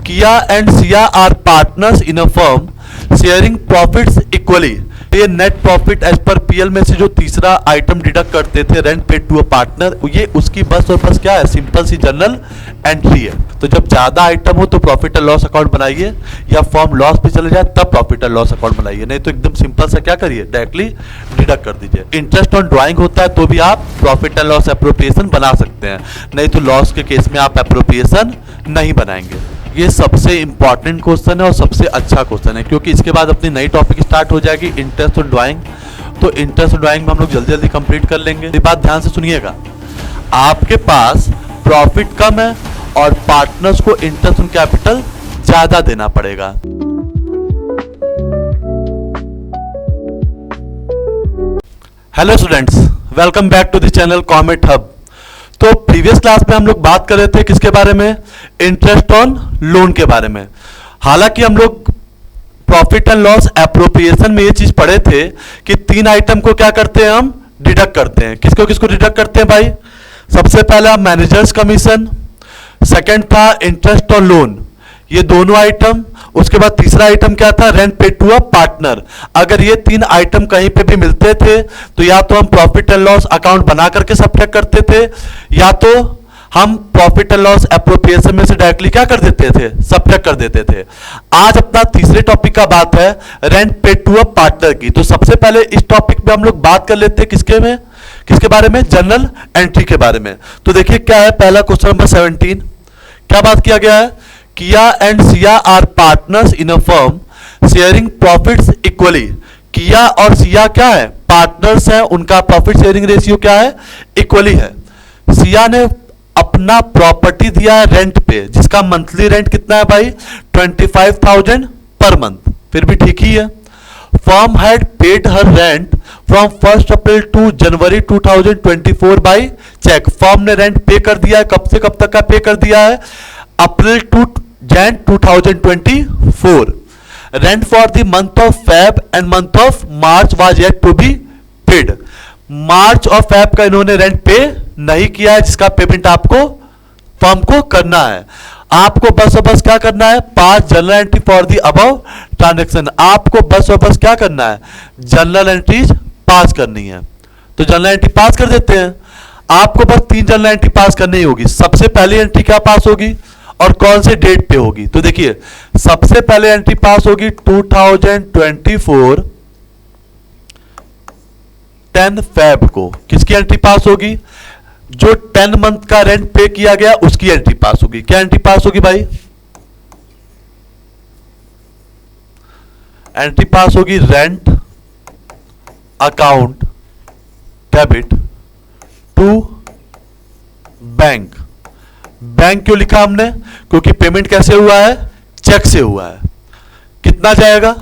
किया and Siya are partners in a firm sharing profits equally. ये net profit as per PL में से जो तीसरा आइटम डिडक्ट करते थे rent paid to a partner, ये उसकी बस और बस क्या है, सिंपल सी जनरल एंट्री है। तो जब ज्यादा आइटम हो तो प्रॉफिट एंड लॉस अकाउंट बनाइए, या फॉर्म लॉस पे चले जाए तब प्रॉफिट एंड लॉस अकाउंट बनाइए, नहीं तो एकदम सिंपल सा क्या करिए, डायरेक्टली डिडक्ट कर दीजिए। इंटरेस्ट ऑन ड्राइंग होता है तो भी आप प्रॉफिट एंड लॉस एप्रोप्रिएशन बना सकते हैं, नहीं तो लॉस के केस में आप एप्रोप्रिएशन नहीं बनाएंगे। ये सबसे इंपॉर्टेंट क्वेश्चन है और सबसे अच्छा क्वेश्चन है, क्योंकि इसके बाद अपनी नई टॉपिक स्टार्ट हो जाएगी इंटरेस्ट ऑन ड्राइंग। तो इंटरेस्ट ऑन ड्राइंग में हम लोग जल्दी जल्दी कंप्लीट कर लेंगे। ये बात ध्यान से सुनिएगा, आपके पास प्रॉफिट कम है और पार्टनर्स को इंटरेस्ट ऑन कैपिटल ज्यादा देना पड़ेगा। Hello students, welcome back to the channel comet hub. तो प्रीवियस क्लास में हम लोग बात कर रहे थे किसके बारे में, इंटरेस्ट ऑन लोन के बारे में। हालांकि हम लोग प्रॉफिट एंड लॉस एप्रोप्रिएशन में ये चीज पढ़े थे कि तीन आइटम को क्या करते हैं, हम डिडक्ट करते हैं। किसको किसको डिडक्ट करते हैं भाई, सबसे पहला मैनेजर्स कमीशन, सेकंड था इंटरेस्ट ऑन लोन, ये दोनों आइटम। उसके बाद तीसरा आइटम क्या था, rent paid to a partner. अगर ये तीन आइटम कहीं पे भी मिलते थे तो या तो हम प्रॉफिट एंड लॉस अकाउंट बना करके सब्ट्रैक्ट करते थे, या तो हम प्रॉफिट एंड लॉस एप्रोप्रिएशन में से डायरेक्टली क्या कर देते थे, सब्ट्रैक्ट कर देते थे। आज अपना तीसरे टॉपिक का बात है rent paid to a partner की। तो सबसे पहले इस टॉपिक पे हम लोग बात कर लेते हैं किसके बारे में, जनरल एंट्री के बारे में। तो देखिए क्या है, पहला क्वेश्चन नंबर 17, क्या बात किया गया है, Kiya and Siya are partners in a firm sharing profits equally. Kiya और सिया क्या है, पार्टनर्स हैं, उनका प्रॉफिट शेयरिंग रेशियो क्या है, इक्वली है। सिया ने अपना प्रॉपर्टी दिया है रेंट पे, जिसका मंथली रेंट कितना है भाई, 25,000 पर मंथ, फिर भी ठीक ही है। Firm had paid her rent from 1 April to January 2024 by cheque. Firm ने रेंट पे कर दिया है, कब से कब तक का पे कर दिया है, April to Jan 2024। Rent for the month of Feb and month of March was yet to be paid. March और फेब का इन्होंने रेंट पे नहीं किया है, जिसका पेमेंट आपको फर्म को करना है। आपको बस और बस क्या करना है, pass general entry for the above transaction. आपको बस और बस क्या करना है, जनरल एंट्रीज पास करनी है। तो जनरल एंट्री पास कर देते हैं। आपको बस 3 जनरल एंट्री पास करनी होगी। सबसे पहली एंट्री क्या पास होगी और कौन से डेट पे होगी, तो देखिए सबसे पहले एंट्री पास होगी 2024 10 फेब को। किसकी एंट्री पास होगी, जो 10 मंथ का रेंट पे किया गया उसकी एंट्री पास होगी। क्या एंट्री पास होगी भाई, एंट्री पास होगी rent account debit to bank. Bank क्यों लिखा हमने, क्योंकि पेमेंट कैसे हुआ है, चेक से हुआ है। कितना जाएगा,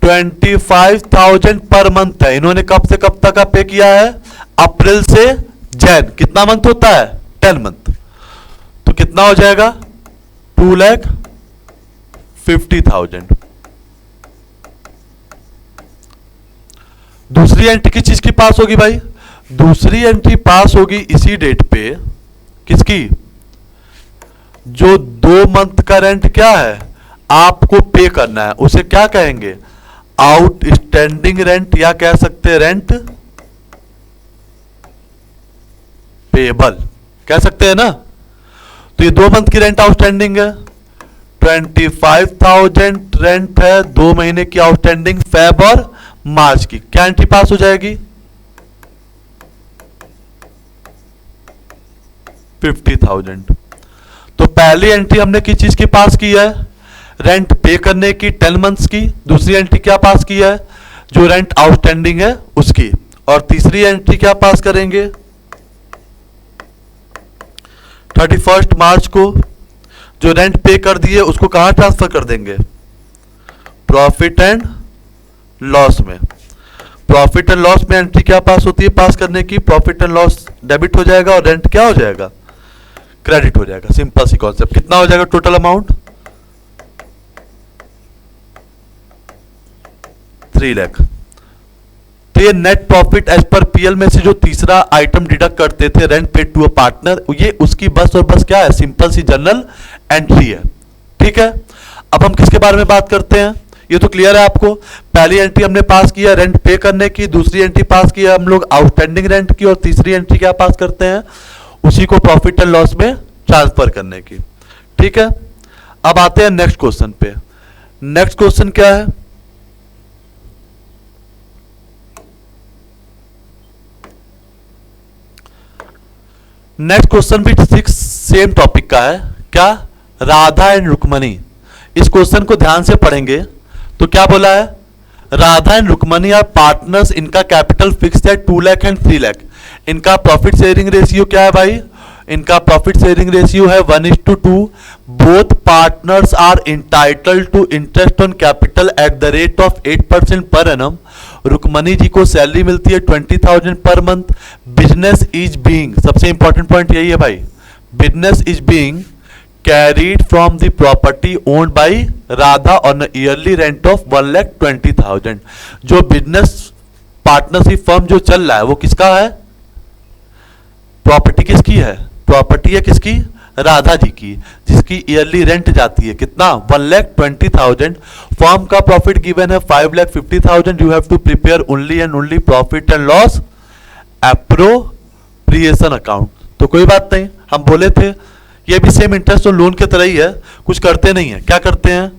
25,000 पर मंथ है। इन्होंने कब से कब तक का पे किया है, अप्रैल से जैन। कितना मंथ होता है, 10 मंथ। तो कितना हो जाएगा, 2,50,000। दूसरी एंट्री किस चीज की पास होगी भाई, दूसरी एंट्री पास होगी इसी डेट पे, किसकी, जो 2 मंथ का रेंट क्या है आपको पे करना है, उसे क्या कहेंगे, आउटस्टैंडिंग रेंट, या कह सकते हैं रेंट पेबल, कह सकते हैं ना। तो ये 2 मंथ की रेंट आउटस्टैंडिंग है, 25,000 रेंट है, 2 महीने की आउटस्टैंडिंग फेब और मार्च की। क्या एंट्री पास हो जाएगी, 50,000। तो पहली एंट्री हमने किस चीज की पास की है, रेंट पे करने की 10 मंथ्स की। दूसरी एंट्री क्या पास की है, जो रेंट आउटस्टैंडिंग है उसकी। और तीसरी एंट्री क्या पास करेंगे, 31 मार्च को जो रेंट पे कर दिए उसको कहां ट्रांसफर कर देंगे, प्रॉफिट एंड लॉस में। प्रॉफिट एंड लॉस में एंट्री क्या पास होती है पास करने की, प्रॉफिट एंड लॉस डेबिट हो जाएगा और रेंट क्या हो जाएगा, क्रेडिट हो जाएगा। सिंपल सी कॉन्सेप्ट। कितना हो जाएगा टोटल अमाउंट, 3 लाख। तो ये net profit as per PL में से जो तीसरा आइटम डिडक्ट करते थे rent paid to a partner, ये उसकी बस और बस क्या है, सिंपल सी जनरल एंट्री है। ठीक है, अब हम किसके बारे में बात करते हैं, ये तो क्लियर है आपको। पहली एंट्री हमने पास किया रेंट पे करने की, दूसरी एंट्री पास किया हम लोग आउटस्टैंडिंग रेंट की, और तीसरी एंट्री क्या पास करते हैं, उसी को प्रॉफिट एंड लॉस में ट्रांसफर करने की। ठीक है, अब आते हैं नेक्स्ट क्वेश्चन पे। नेक्स्ट क्वेश्चन क्या है, नेक्स्ट क्वेश्चन भी सेम टॉपिक का है। क्या, राधा एंड रुक्मणी। इस क्वेश्चन को ध्यान से पढ़ेंगे तो क्या बोला है, Radha and Rukmani are partners, इनका कैपिटल फिक्स है 2 लाख एंड 3 लाख। इनका प्रॉफिट शेयरिंग रेशियो क्या है भाई, इनका प्रॉफिट शेयरिंग रेशियो है 1:2। Both partners are entitled to interest on capital at the rate of 8% per annum. Rukmini जी को सैलरी मिलती है 20,000 per month. Business is being, सबसे इंपॉर्टेंट पॉइंट यही है भाई, business is being carried from the property owned by Radha on yearly rent of 1,20,000। जो business partnership firm जो चल रहा है वो किसका है, प्रॉपर्टी किसकी है, प्रॉपर्टी है किसकी, राधा जी की, जिसकी ईयरली रेंट जाती है कितना, 1,20,000। फर्म का प्रॉफिट गिवन है 5,50,000। You have to prepare only and only profit and loss appropriation account. तो कोई बात नहीं, हम बोले थे ये भी सेम इंटरेस्ट और लोन के तरह ही है, कुछ करते नहीं है। क्या करते हैं,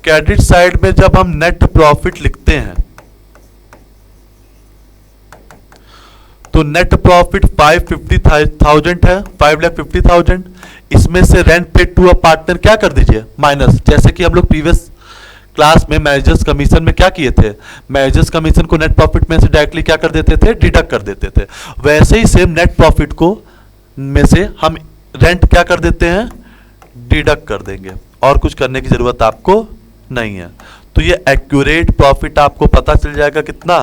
क्रेडिट साइड में जब हम नेट प्रॉफिट लिखते हैं तो नेट प्रॉफिट 550,000 है, 5,50,000। इसमें से rent paid to a partner क्या कर दीजिए, माइनस। जैसे कि हम लोग प्रीवियस क्लास में मैनेजर्स कमीशन में क्या किए थे, मैनेजर्स कमीशन को नेट प्रॉफिट में से डायरेक्टली क्या कर देते थे, डिडक्ट कर देते थे। वैसे ही सेम नेट प्रॉफिट को में से हम रेंट क्या कर देते हैं, डिडक्ट कर देंगे, और कुछ करने की जरूरत आपको नहीं है। तो ये एक्यूरेट प्रॉफिट आपको पता चल जाएगा कितना,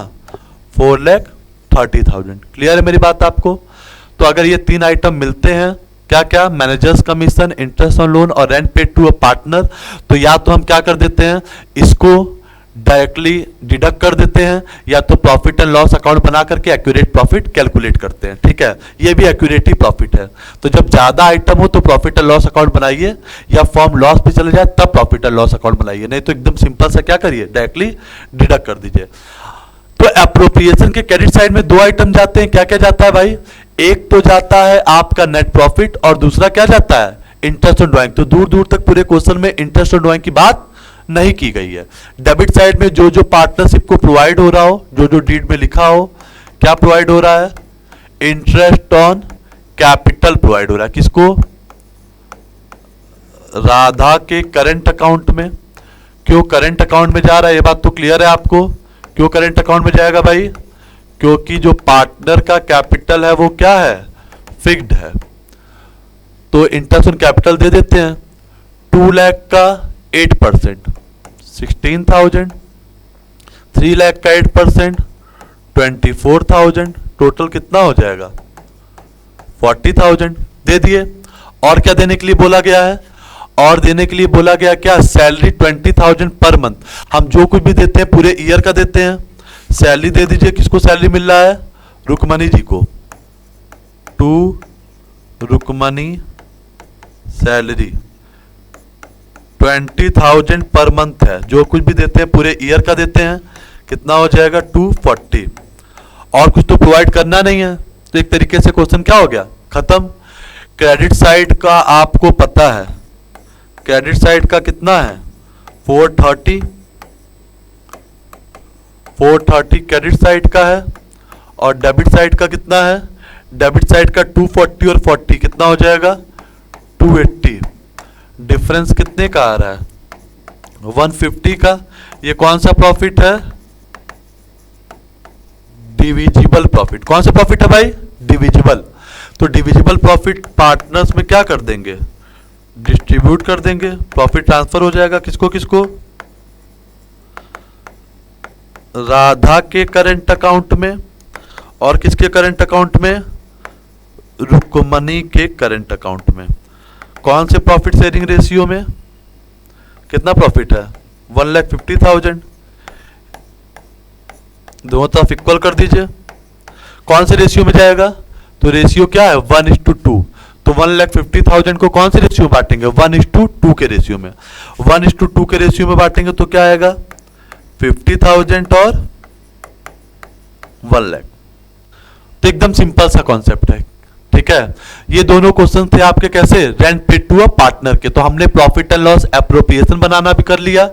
4,30,000। क्लियर है मेरी बात आपको। तो अगर ये 3 आइटम मिलते हैं, क्या क्या, managers commission, interest on loan और rent paid to a partner, तो या तो हम क्या कर देते हैं, इसको डायरेक्टली डिडक्ट कर देते हैं, या तो प्रॉफिट एंड लॉस अकाउंट बना करके एक्यूरेट प्रॉफिट कैलकुलेट करते हैं। ठीक है, ये भी एक्यूरेट ही प्रॉफिट है। तो जब ज्यादा आइटम हो तो प्रॉफिट एंड लॉस अकाउंट बनाइए, या फॉर्म लॉस पे चले जाए तब प्रॉफिट एंड लॉस अकाउंट बनाइए, नहीं तो एकदम सिंपल सा क्या करिए, डायरेक्टली डिडक्ट कर दीजिए। तो एप्रोप्रिएशन के क्रेडिट साइड में 2 आइटम जाते हैं, क्या क्या जाता है भाई, एक तो जाता है आपका नेट प्रॉफिट और दूसरा क्या जाता है, इंटरेस्ट ऑन ड्राइंग। तो दूर दूर तक पूरे क्वेश्चन में इंटरेस्ट ऑन ड्राइंग की बात नहीं की गई है। डेबिट साइड में जो जो पार्टनरशिप को प्रोवाइड हो रहा हो, जो जो डीड में लिखा हो, क्या प्रोवाइड हो रहा है, इंटरेस्ट ऑन कैपिटल प्रोवाइड हो रहा है। किसको, राधा के करंट अकाउंट में। क्यों करंट अकाउंट में जा रहा है, ये बात तो क्लियर है आपको। क्यों करंट अकाउंट में जाएगा भाई, क्योंकि जो पार्टनर का कैपिटल है वो क्या है, फिक्स्ड है। तो इंटरेस्ट ऑन कैपिटल दे देते हैं, 2 लाख का 8% 16,000, 3 लाख का 8% 24,000, टोटल कितना हो जाएगा 40,000 दे दिए। और क्या देने के लिए बोला गया है, और देने के लिए बोला गया क्या, सैलरी 20,000 पर मंथ। हम जो कुछ भी देते हैं पूरे ईयर का देते हैं। सैलरी दे दीजिए, किसको सैलरी मिल रहा है, रुक्मणी जी को, to Rukmini salary 20,000 per month है। जो कुछ भी देते हैं पूरे ईयर का देते हैं, कितना हो जाएगा 240। और कुछ तो प्रोवाइड करना नहीं है, तो एक तरीके से क्वेश्चन क्या हो गया, खत्म। क्रेडिट साइड का आपको पता है, क्रेडिट साइड का कितना है 430 क्रेडिट साइड का है, और डेबिट साइड का कितना है, डेबिट साइड का 240 और 40 कितना हो जाएगा 280। डिफरेंस कितने का आ रहा है 150 का। ये कौन सा प्रॉफिट है, डिविजिबल प्रॉफिट। कौन सा प्रॉफिट है भाई, डिविजिबल। तो डिविजिबल प्रॉफिट पार्टनर्स में क्या कर देंगे, डिस्ट्रीब्यूट कर देंगे, प्रॉफिट ट्रांसफर हो जाएगा किसको किसको, राधा के करंट अकाउंट में, और किसके करंट अकाउंट में, रुक्मणी के करंट अकाउंट में। कौन से प्रॉफिट शेयरिंग रेशियो में, कितना प्रॉफिट है 1,50,000, दोनों तरफ इक्वल कर दीजिए। कौन से रेशियो में जाएगा, तो रेशियो क्या है 1:2। तो 1,50,000 को कौन से रेशियो में बांटेंगे? 1:2 के रेशियो में। 1:2 के रेशियो में बांटेंगे तो क्या आएगा? 50,000 और 1 लाख। तो एकदम सिंपल सा कॉन्सेप्ट है, ठीक है। ये दोनों क्वेश्चन थे आपके कैसे? Rent paid to a partner के। तो हमने प्रॉफिट एंड लॉस एप्रोप्रिएशन बनाना भी कर लिया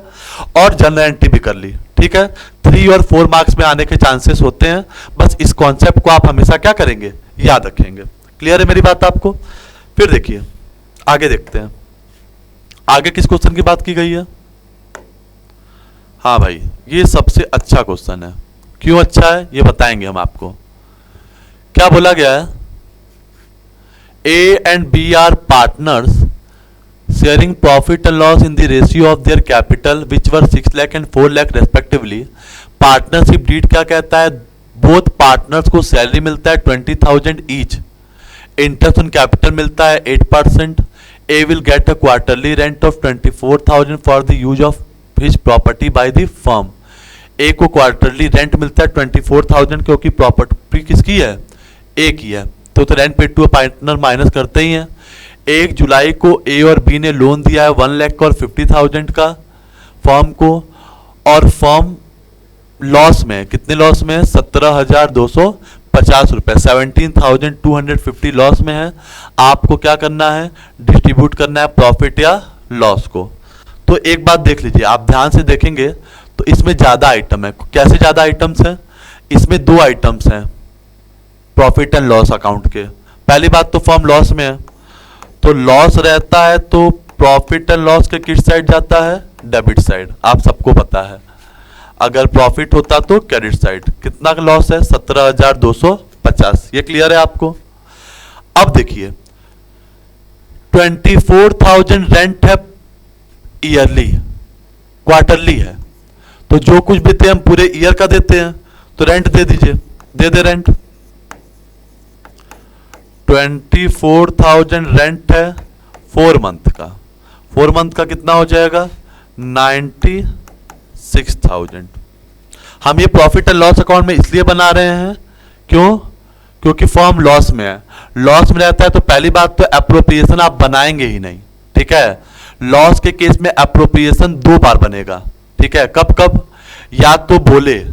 और जनरल एंट्री भी कर ली, ठीक है। 3 और 4 मार्क्स में आने के चांसेस होते हैं। बस इस कॉन्सेप्ट को आप हमेशा क्या करेंगे? याद रखेंगे। क्लियर है मेरी बात आपको? फिर देखिए आगे देखते हैं, आगे किस क्वेश्चन की बात की गई है। हाँ भाई, ये सबसे अच्छा क्वेश्चन है। क्यों अच्छा है ये बताएंगे हम आपको। क्या बोला गया है? A and B are partners sharing profit and loss in the ratio of their capital which were 6 lakh and 4 lakh respectively. Partnership deed क्या कहता है? बोथ पार्टनर्स को सैलरी मिलता है 20,000 ईच, इंटरेस्ट ऑन कैपिटल मिलता है 8%. A will get a quarterly rent of 24,000 for the use of his property by the firm. A को quarterly rent मिलता है 24,000 क्योंकि प्रॉपर्टी किसकी है? A की है। तो rent paid to partner minus करते ही हैं। 1 जुलाई को A और B ने लोन दिया है 1 लाख और 50,000 का फर्म को, और फर्म लॉस में, कितने लॉस में है? 17,250 रुपए, 17,250 लॉस में है। आपको क्या करना है? डिस्ट्रीब्यूट करना है प्रॉफिट या लॉस को। तो एक बात देख लीजिए, आप ध्यान से देखेंगे तो इसमें ज्यादा आइटम है। कैसे ज्यादा आइटम्स हैं? इसमें 2 आइटम्स हैं प्रॉफिट एंड लॉस अकाउंट के। पहली बात तो फर्म लॉस में है, तो लॉस रहता है तो प्रॉफिट एंड लॉस के किस साइड जाता है? Debit side. आप सबको पता है। अगर प्रॉफिट होता तो क्रेडिट साइड। कितना लॉस है? 17,250। ये क्लियर है आपको? अब देखिए 24,000 रेंट है ईयरली, क्वार्टरली है, तो जो कुछ भी थे हम पूरे ईयर का देते हैं, तो रेंट दे दीजिए, दे दे रेंट। 24,000 रेंट है 4 मंथ का। 4 मंथ का कितना हो जाएगा? 96,000। हम ये प्रॉफिट एंड लॉस अकाउंट में इसलिए बना रहे हैं, क्यों? क्योंकि फर्म लॉस में है। लॉस में रहता है तो पहली बात तो एप्रोप्रिएशन आप बनाएंगे ही नहीं, ठीक है। लॉस के केस में एप्रोप्रिएशन 2 बार बनेगा, ठीक है। कब कब? या तो बोले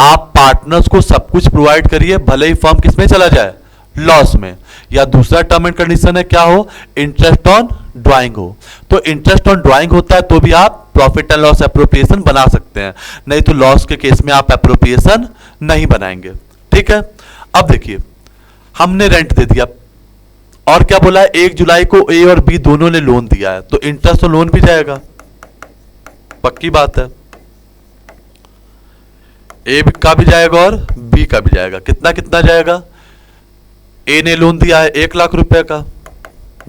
आप पार्टनर्स को सब कुछ प्रोवाइड करिए भले ही फर्म किसमें चला जाए? लॉस में। या दूसरा टर्म एंड कंडीशन है क्या हो? इंटरेस्ट ऑन ड्राइंग हो। तो इंटरेस्ट ऑन ड्राइंग होता है तो भी आप प्रॉफिट एंड लॉस एप्रोप्रिएशन बना सकते हैं, नहीं तो लॉस के केस में आप एप्रोप्रिएशन नहीं बनाएंगे, ठीक है। अब देखिए हमने रेंट दे दिया और क्या बोला है? 1 जुलाई को A और B दोनों ने लोन दिया है, तो इंटरेस्ट तो लोन भी जाएगा, पक्की बात है। A का भी जाएगा और B का भी जाएगा। कितना कितना जाएगा? A ने लोन दिया है 1 लाख रुपए का,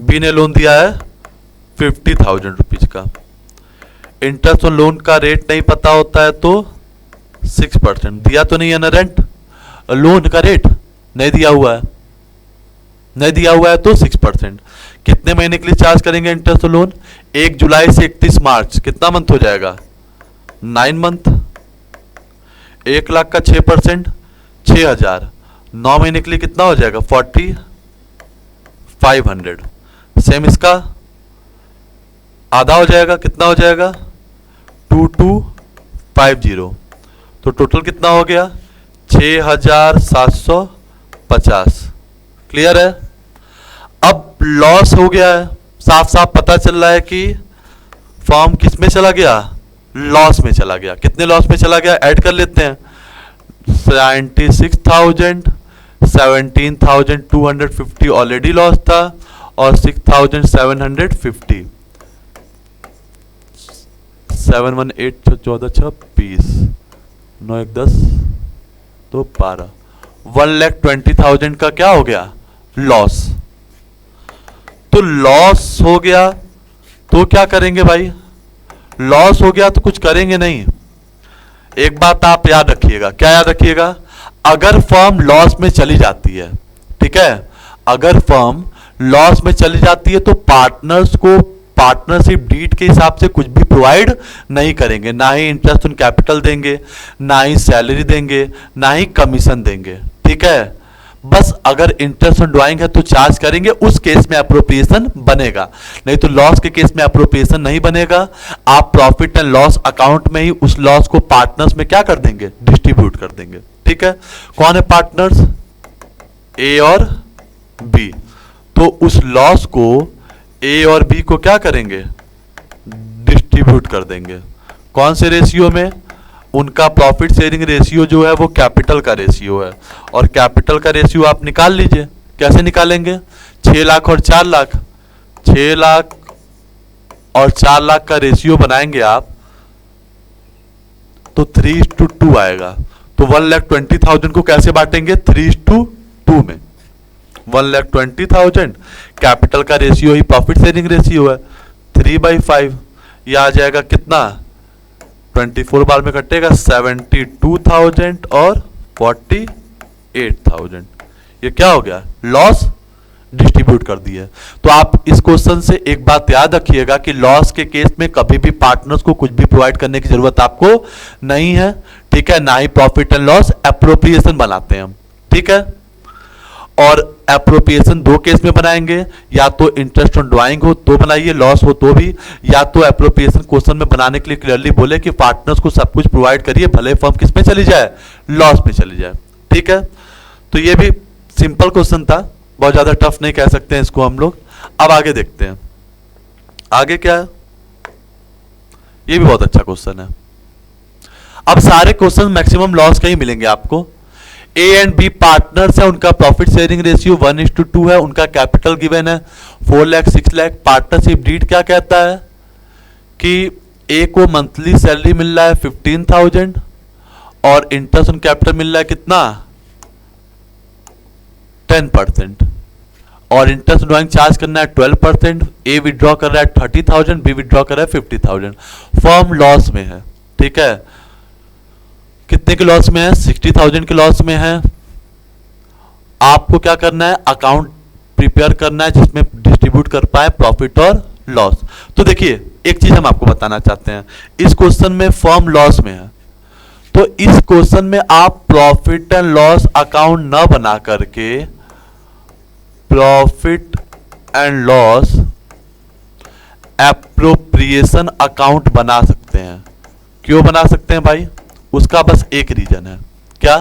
B ने लोन दिया है 50,000 रुपीज का। इंटरेस्ट ऑन लोन का रेट नहीं पता होता है तो 6%। दिया तो नहीं है ना रेंट, लोन का रेट नहीं दिया हुआ है, नहीं दिया हुआ है तो 6%। कितने महीने के लिए चार्ज करेंगे इंटरेस्ट ऑन लोन? 1 जुलाई से 31 मार्च। कितना मंथ हो जाएगा? 9 मंथ। 1 लाख का 6%, 6,000। 9 महीने के लिए कितना हो जाएगा? 4,500। सेम इसका आधा हो जाएगा, कितना हो जाएगा? 2,250। तो टोटल कितना हो गया? 6,750। क्लियर है? अब लॉस हो गया है, साफ साफ पता चल रहा है कि फर्म किस में चला गया? लॉस में चला गया। कितने लॉस में चला गया? ऐड कर लेते हैं। 96,000, 17,250 ऑलरेडी लॉस था और 6,750। 7 1 8 14 26 9 1 10 तो 12। 1,20,000 का क्या हो गया? लॉस। तो लॉस हो गया तो क्या करेंगे भाई? लॉस हो गया तो कुछ करेंगे नहीं। एक बात आप याद रखिएगा, क्या याद रखिएगा? अगर फर्म लॉस में चली जाती है, ठीक है, अगर फर्म लॉस में चली जाती है तो पार्टनर्स को पार्टनरशिप डीड के हिसाब से कुछ भी प्रोवाइड नहीं करेंगे, ना ही इंटरेस्ट ऑन कैपिटल देंगे, ना ही सैलरी देंगे, ना ही कमीशन देंगे, ठीक है। बस अगर इंटरेस्ट ऑन ड्राइंग है तो चार्ज करेंगे, उस केस में अप्रोप्रिएशन बनेगा, नहीं तो लॉस के केस में अप्रोप्रिएशन नहीं बनेगा। आप प्रॉफिट एंड लॉस अकाउंट में ही उस लॉस को पार्टनर्स में क्या कर देंगे, डिस्ट्रीब्यूट कर देंगे। ठीक है, कौन है पार्टनर्स, ए और बी। तो उस लॉस को ए और बी को क्या करेंगे, डिस्ट्रीब्यूट कर देंगे। कौन से रेशियो में, उनका प्रॉफिट शेयरिंग रेशियो जो है वो कैपिटल का रेशियो है, और कैपिटल का रेशियो आप निकाल लीजिए। कैसे निकालेंगे, 6 लाख और 4 लाख, 6 लाख और 4 लाख का रेशियो बनाएंगे आप तो 3:2 आएगा। तो 1,20,000 को कैसे बांटेंगे, 3:2 में। 1,20,000 कैपिटल का रेशियो ही प्रॉफिट शेयरिंग रेशियो है, 3/5। यह आ जाएगा कितना, 24 बार में कटेगा, 72,000 और 48,000। ये क्या हो गया, लॉस डिस्ट्रीब्यूट कर दिए। तो आप इस क्वेश्चन से एक बात याद रखिएगा कि लॉस के केस में कभी भी पार्टनर्स को कुछ भी प्रोवाइड करने की जरूरत आपको नहीं है। ठीक है, ना ही प्रॉफिट एंड लॉस, एप्रोप्रिएशन बनाते हैं हम। ठीक है, और एप्रोप्रिएशन 2 केस में बनाएंगे, या तो इंटरेस्ट ऑन ड्राइंग हो तो बनाइए, लॉस हो तो भी, या तो एप्रोप्रिएशन क्वेश्चन में बनाने के लिए क्लियरली बोले कि पार्टनर्स को सब कुछ प्रोवाइड करिए, भले फर्म किस में चली जाए, लॉस में चली जाए। ठीक है, तो ये भी सिंपल क्वेश्चन था, बहुत ज्यादा टफ नहीं कह सकते हैं इसको हम लोग। अब आगे देखते हैं, आगे क्या है, ये भी बहुत अच्छा क्वेश्चन है। अब सारे क्वेश्चन मैक्सिमम लॉस के ही मिलेंगे आपको। ए एंड बी पार्टनर्स है, उनका प्रॉफिट शेयरिंग रेशियो 1:2 है, उनका कैपिटल गिवन है 4 लाख 6 लाख। पार्टनरशिप डीड क्या कहता है कि ए को मंथली सैलरी मिल रहा है 15,000 और इंटरेस्ट ऑन कैपिटल मिल रहा है कितना, 10%, और इंटरेस्ट ड्राइंग चार्ज करना है 12%। ए विड्रॉ कर रहा है 30,000, बी विड्रॉ कर रहा है 50,000। फर्म लॉस में है। ठीक है, कितने के लॉस में है, 60,000 के लॉस में है। आपको क्या करना है, अकाउंट प्रिपेयर करना है जिसमें डिस्ट्रीब्यूट कर पाए प्रॉफिट और लॉस। तो देखिए एक चीज हम आपको बताना चाहते हैं, इस क्वेश्चन में फर्म लॉस में है, तो इस क्वेश्चन में आप प्रॉफिट एंड लॉस अकाउंट न बना करके profit and loss appropriation account बना सकते हैं। क्यों बना सकते हैं भाई, उसका बस एक रीजन है। क्या,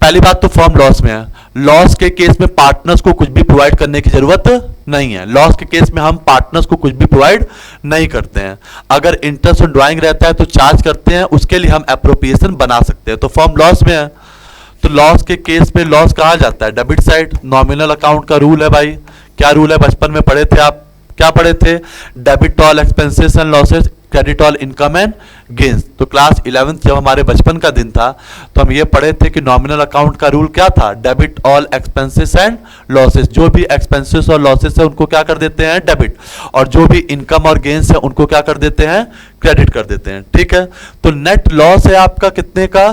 पहली बात तो फर्म लॉस में है, लॉस के केस में पार्टनर्स को कुछ भी प्रोवाइड करने की जरूरत नहीं है। लॉस के केस में हम पार्टनर्स को कुछ भी प्रोवाइड नहीं करते हैं। अगर इंटरेस्ट ऑन ड्राइंग रहता है तो चार्ज करते हैं, उसके लिए हम एप्रोप्रिएशन बना सकते हैं। तो फर्म लॉस में है, तो लॉस के केस में लॉस कहा जाता है, डेबिट साइड। नॉमिनल अकाउंट का रूल है भाई, क्या रूल है, बचपन में पढ़े थे आप, क्या पढ़े थे, debit all expenses and losses, credit all income and gains. तो क्लास 11th जब हमारे बचपन का दिन था तो हम ये पढ़े थे कि नॉमिनल अकाउंट का रूल क्या था, debit all expenses and losses. जो भी एक्सपेंसेस और लॉसेस है उनको क्या कर देते हैं, डेबिट, और जो भी इनकम और गेन्स है उनको क्या कर देते हैं, क्रेडिट कर देते हैं। ठीक है, तो नेट लॉस है आपका कितने का,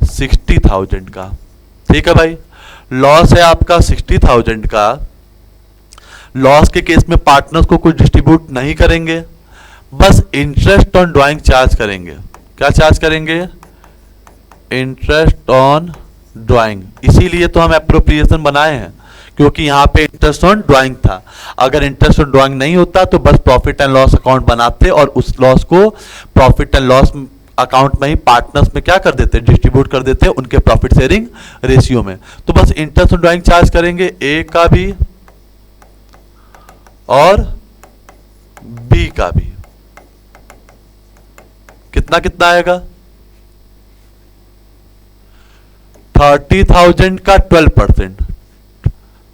60,000 का। ठीक है भाई, लॉस है आपका 60,000 का। लॉस के केस में पार्टनर्स को कुछ डिस्ट्रीब्यूट नहीं करेंगे, बस इंटरेस्ट ऑन ड्राइंग चार्ज करेंगे। क्या चार्ज करेंगे, इंटरेस्ट ऑन ड्राइंग। इसीलिए तो हम एप्रोप्रिएशन बनाए हैं, क्योंकि यहां पे इंटरेस्ट ऑन ड्राइंग था। अगर इंटरेस्ट ऑन ड्राइंग नहीं होता तो बस प्रॉफिट एंड लॉस अकाउंट बनाते और उस लॉस को प्रॉफिट एंड लॉस अकाउंट में ही पार्टनर्स में क्या कर देते, डिस्ट्रीब्यूट कर देते उनके प्रॉफिट शेयरिंग रेशियो में। तो बस इंटरेस्ट ऑन ड्राइंग चार्ज करेंगे, ए का भी और बी का भी। कितना कितना आएगा, 30,000 का 12%,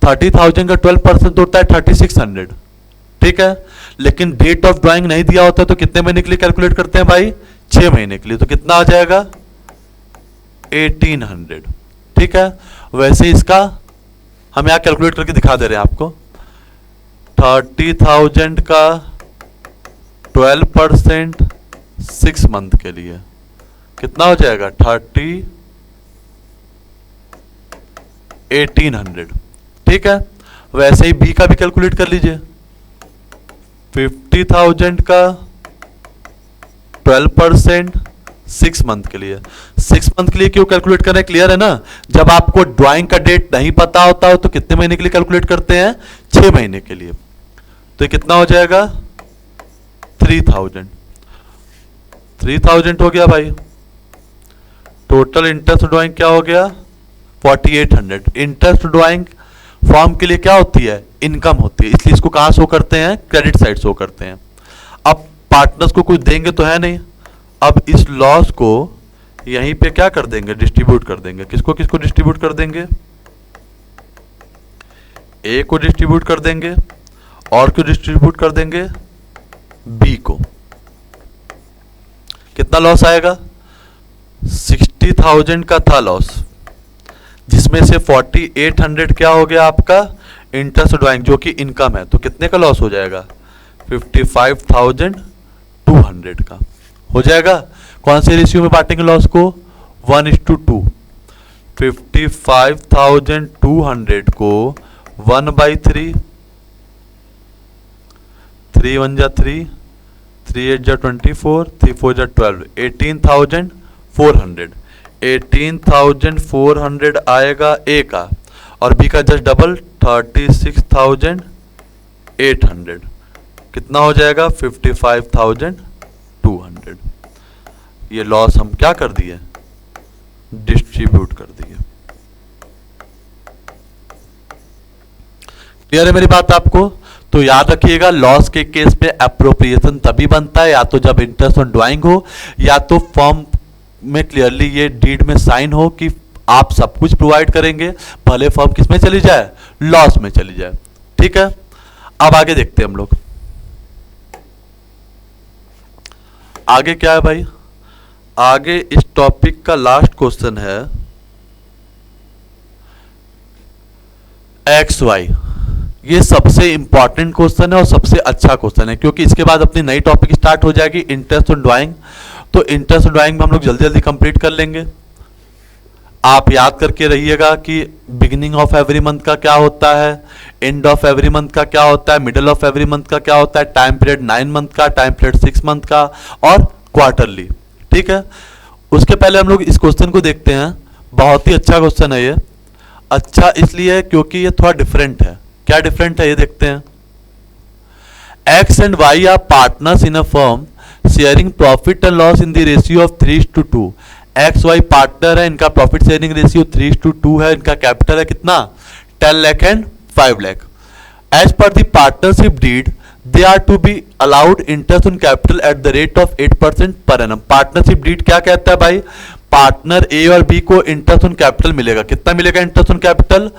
30,000 का 12% होता है 3600। ठीक है, लेकिन डेट ऑफ ड्राइंग नहीं दिया होता तो कितने महीने के लिए कैलकुलेट करते हैं भाई, 6 महीने के लिए। तो कितना आ जाएगा, 1800। ठीक है, वैसे इसका हम यहां कैलकुलेट करके दिखा दे रहे हैं आपको। 30,000 का 12% 6 मंथ के लिए कितना हो जाएगा, 1800। ठीक है, वैसे ही बी का भी कैलकुलेट कर लीजिए। 50,000 का 12% 6 मंथ के लिए। 6 मंथ के लिए क्यों कैलकुलेट कर रहे हैं, क्लियर है ना। जब आपको ड्राइंग का डेट नहीं पता होता हो तो कितने महीने के लिए कैलकुलेट करते हैं, 6 महीने के लिए। तो ये कितना हो जाएगा, 3000 हो गया भाई। टोटल इंटरेस्ट ड्राइंग क्या हो गया, 4800। इंटरेस्ट ड्राइंग फॉर्म के लिए क्या होती है, इनकम होती है, इसलिए इसको कहां शो करते हैं, क्रेडिट साइड शो करते हैं। अब पार्टनर्स को कुछ देंगे तो है नहीं, अब इस लॉस को यहीं पे क्या कर देंगे, डिस्ट्रीब्यूट कर देंगे। किसको किसको डिस्ट्रीब्यूट कर देंगे, ए को डिस्ट्रीब्यूट कर देंगे और क्यों डिस्ट्रीब्यूट कर देंगे, बी को। कितना लॉस आएगा, 60,000 का था लॉस, जिसमें से 4800 क्या हो गया आपका इंटरेस्ट ड्राइंग जो कि इनकम है। तो कितने का लॉस हो जाएगा, 55,200 का हो जाएगा। कौन से रेशियो में बांटेंगे लॉस को, 1:2। 55,200 को 1/3, 3 1 जा 3, 3 8 जा 24, 3 4 जा 12, 18,400। 18,400 आएगा ए का, और बी का जस्ट डबल 36,800। कितना हो जाएगा, 55,200। ये लॉस हम क्या कर दिए, डिस्ट्रीब्यूट कर दिए। क्लियर है मेरी बात आपको। तो याद रखिएगा, लॉस के केस में एप्रोप्रिएशन तभी बनता है या तो जब इंटरेस्ट ऑन ड्राइंग हो, या तो फॉर्म में क्लियरली ये डीड में साइन हो कि आप सब कुछ प्रोवाइड करेंगे, भले फॉर्म किस में चली जाए, लॉस में चली जाए। ठीक है, अब आगे देखते हैं हम लोग। आगे क्या है भाई, आगे इस टॉपिक का लास्ट क्वेश्चन है XY। ये सबसे इंपॉर्टेंट क्वेश्चन है और सबसे अच्छा क्वेश्चन है, क्योंकि इसके बाद अपनी नई टॉपिक स्टार्ट हो जाएगी, इंटरेस्ट ऑन ड्राइंग। तो इंटरेस्ट ऑन ड्राइंग में हम लोग जल्दी जल्दी कंप्लीट कर लेंगे। आप याद करके रहिएगा कि बिगिनिंग ऑफ एवरी मंथ का क्या होता है, एंड ऑफ एवरी मंथ का क्या होता है, मिडिल ऑफ एवरी मंथ का क्या होता है, टाइम पीरियड 9 मंथ का, टाइम पीरियड 6 मंथ का, और क्वार्टरली। ठीक है, उसके पहले हम लोग इस क्वेश्चन को देखते हैं। बहुत ही अच्छा क्वेश्चन है ये। अच्छा इसलिए है क्योंकि ये थोड़ा डिफरेंट है। क्या डिफरेंट है ये देखते हैं। X and Y are partners in a firm sharing profit and loss in the ratio of 3:2। X Y partner है, इनका प्रॉफिट शेयरिंग रेशियो 3:2 है, इनका कैपिटल है कितना, 10 lakh and 5 lakh. As per the partnership deed they are to be allowed interest on capital at the rate of 8% per annum. Partnership deed क्या कहता है भाई, पार्टनर ए और बी को इंटरेस्ट ऑन कैपिटल मिलेगा। कितना मिलेगा interest on capital,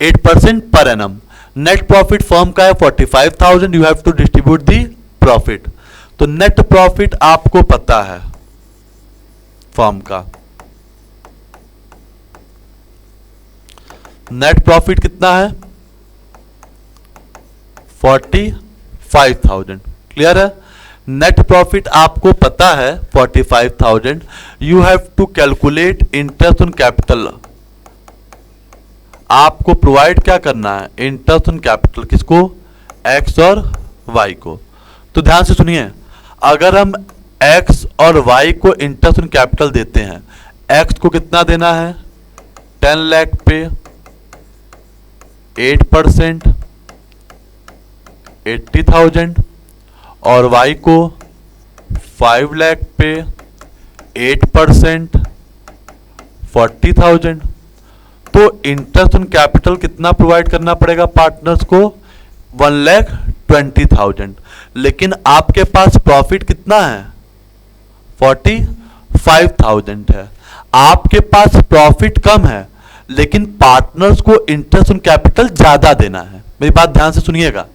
8% per annum. Net profit firm का है 45,000, you have to distribute the profit. तो नेट प्रॉफिट आपको पता है फर्म का, नेट प्रॉफिट कितना है 45,000। क्लियर है, नेट प्रॉफिट आपको पता है 45,000। You have to calculate interest on capital. आपको प्रोवाइड क्या करना है, इंटरेस्ट ऑन कैपिटल। किसको, एक्स और वाई को। तो ध्यान से सुनिए, अगर हम एक्स और वाई को इंटरेस्ट ऑन कैपिटल देते हैं, एक्स को कितना देना है 10 लाख पे 8% 80,000, और वाई को 5 लाख पे 8% 40,000। तो इंटरेस्ट ऑन कैपिटल कितना प्रोवाइड करना पड़ेगा पार्टनर्स को, 1,20,000। लेकिन आपके पास प्रॉफिट कितना है 45,000 है। आपके पास प्रॉफिट कम है, लेकिन पार्टनर्स को इंटरेस्ट ऑन कैपिटल ज्यादा देना है। मेरी बात ध्यान से सुनिएगा,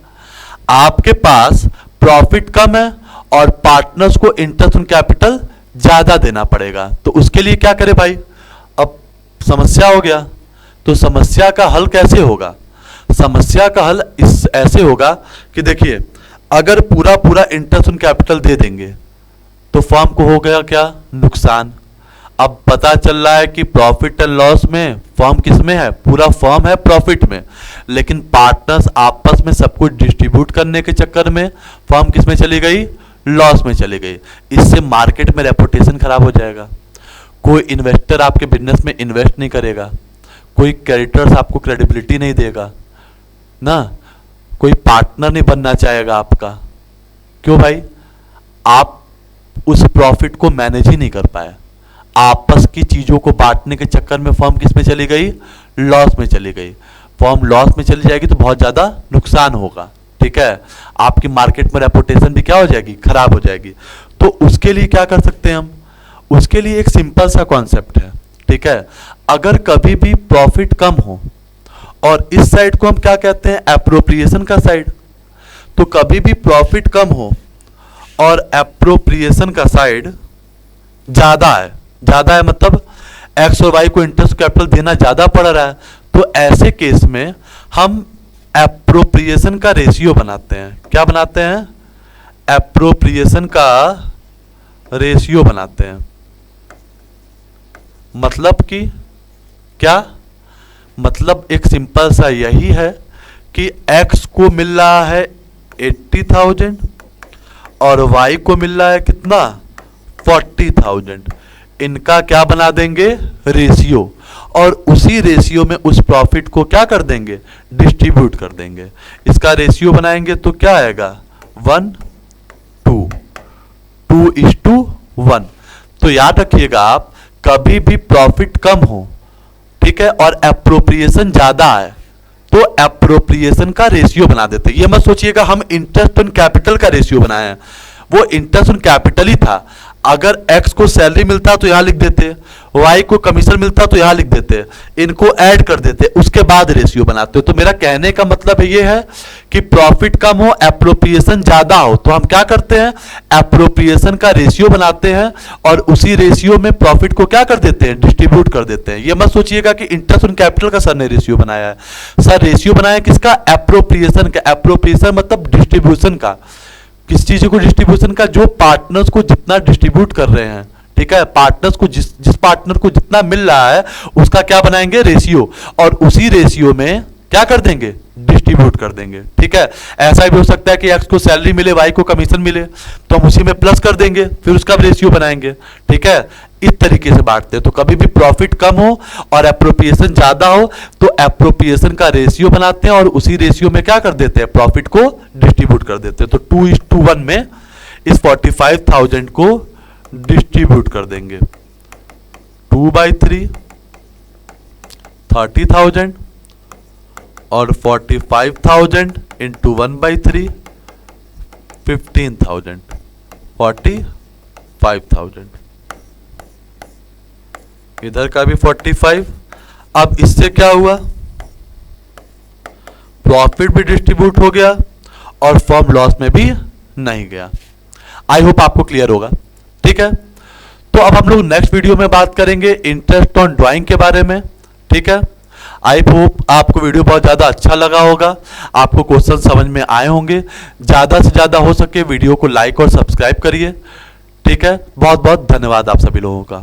आपके पास प्रॉफिट कम है और पार्टनर्स को इंटरेस्ट ऑन कैपिटल ज्यादा देना पड़ेगा। तो उसके लिए क्या करें भाई, अब समस्या हो गया। तो समस्या का हल कैसे होगा, समस्या का हल इस ऐसे होगा कि देखिए, अगर पूरा पूरा इंटरेस्ट ऑन कैपिटल दे देंगे तो फर्म को हो गया क्या, नुकसान। अब पता चल रहा है कि प्रॉफिट एंड लॉस में फर्म किस में है, पूरा फर्म है प्रॉफिट में, लेकिन पार्टनर्स आपस में सब कुछ डिस्ट्रीब्यूट करने के चक्कर में फर्म किस में चली गई, लॉस में चली गई। इससे मार्केट में रेपुटेशन खराब हो जाएगा, कोई इन्वेस्टर आपके बिजनेस में इन्वेस्ट नहीं करेगा, कोई क्रेडिटर्स आपको क्रेडिबिलिटी नहीं देगा ना, कोई पार्टनर नहीं बनना चाहेगा आपका। क्यों भाई? आप उस प्रॉफिट को मैनेज ही नहीं कर पाए। आपस की चीजों को बांटने के चक्कर में फर्म किस में चली गई? लॉस में चली गई। फर्म लॉस में चली जाएगी तो बहुत ज्यादा नुकसान होगा, ठीक है। आपकी मार्केट में रेपुटेशन भी क्या हो जाएगी? खराब हो जाएगी। तो उसके लिए क्या कर सकते हैं हम? उसके लिए एक सिंपल सा कॉन्सेप्ट है, ठीक है। अगर कभी भी प्रॉफिट कम हो, और इस साइड को हम क्या कहते हैं? एप्रोप्रिएशन का साइड। तो कभी भी प्रॉफिट कम हो और एप्रोप्रिएशन का साइड ज्यादा है मतलब एक्स और वाई को इंटरेस्ट कैपिटल देना ज्यादा पड़ रहा है, तो ऐसे केस में हम एप्रोप्रिएशन का रेशियो बनाते हैं। क्या बनाते हैं? एप्रोप्रिएशन का रेशियो बनाते हैं। मतलब कि क्या मतलब? एक सिंपल सा यही है कि x को मिल रहा है 80,000 और y को मिल रहा है कितना? 40,000। इनका क्या बना देंगे? रेशियो। और उसी रेशियो में उस प्रॉफिट को क्या कर देंगे? डिस्ट्रीब्यूट कर देंगे। इसका रेशियो बनाएंगे तो क्या आएगा? 2:1। तो याद रखिएगा आप, कभी भी प्रॉफिट कम हो, ठीक है, और एप्रोप्रिएशन ज्यादा है, तो एप्रोप्रिएशन का रेशियो बना देते हैं। ये मत सोचिएगा हम इंटरेस्ट ऑन कैपिटल का रेशियो बनाए हैं, वो इंटरेस्ट ऑन कैपिटल ही था। अगर एक्स को सैलरी मिलता तो यहां लिख देते, वाई को कमीशन मिलता तो यहां लिख देते, इनको ऐड कर देते, उसके बाद रेशियो बनाते। तो मेरा कहने का मतलब ये है कि प्रॉफिट कम हो, एप्रोप्रिएशन ज्यादा हो, तो हम क्या करते हैं? एप्रोप्रिएशन का रेशियो बनाते हैं और उसी रेशियो में प्रॉफिट को क्या कर देते हैं? डिस्ट्रीब्यूट कर देते हैं। ये मत सोचिएगा कि इंटरेस्ट ऑन कैपिटल का सर ने रेशियो बनाया है। सर रेशियो बनाया किसका? एप्रोप्रिएशन का। एप्रोप्रिएशन मतलब डिस्ट्रीब्यूशन का। किस चीज को? डिस्ट्रीब्यूशन का। जो पार्टनर्स को जितना डिस्ट्रीब्यूट कर रहे हैं, ठीक है, पार्टनर्स को जिस पार्टनर को जितना मिल रहा है उसका क्या बनाएंगे? रेशियो। और उसी रेशियो में क्या कर देंगे? डिस्ट्रीब्यूट कर देंगे, ठीक है। ऐसा भी हो सकता है कि एक्स को सैलरी मिले, वाई को कमीशन मिले, तो हम उसी में प्लस कर देंगे, फिर उसका रेशियो बनाएंगे, ठीक है। इस तरीके से बांटते हैं। तो कभी भी प्रॉफिट कम हो और एप्रोप्रिएशन ज्यादा हो तो एप्रोप्रिएशन का रेशियो बनाते हैं और उसी रेशियो में क्या कर देते हैं? प्रॉफिट को डिस्ट्रीब्यूट कर देते हैं। तो 2:1 में इस 45,000 को डिस्ट्रीब्यूट कर देंगे। 2/3 30,000 और 45,000 इंटू 1/3 15,000 45,000। इधर का भी 45। अब इससे क्या हुआ? प्रॉफिट भी डिस्ट्रीब्यूट हो गया और फर्म लॉस में भी नहीं गया। आई होप आपको क्लियर होगा, ठीक है। तो अब हम लोग नेक्स्ट वीडियो में बात करेंगे इंटरेस्ट ऑन ड्राइंग के बारे में, ठीक है। आई होप आपको वीडियो बहुत ज़्यादा अच्छा लगा होगा, आपको क्वेश्चन समझ में आए होंगे। ज़्यादा से ज़्यादा हो सके वीडियो को लाइक और सब्सक्राइब करिए, ठीक है। बहुत बहुत धन्यवाद आप सभी लोगों का।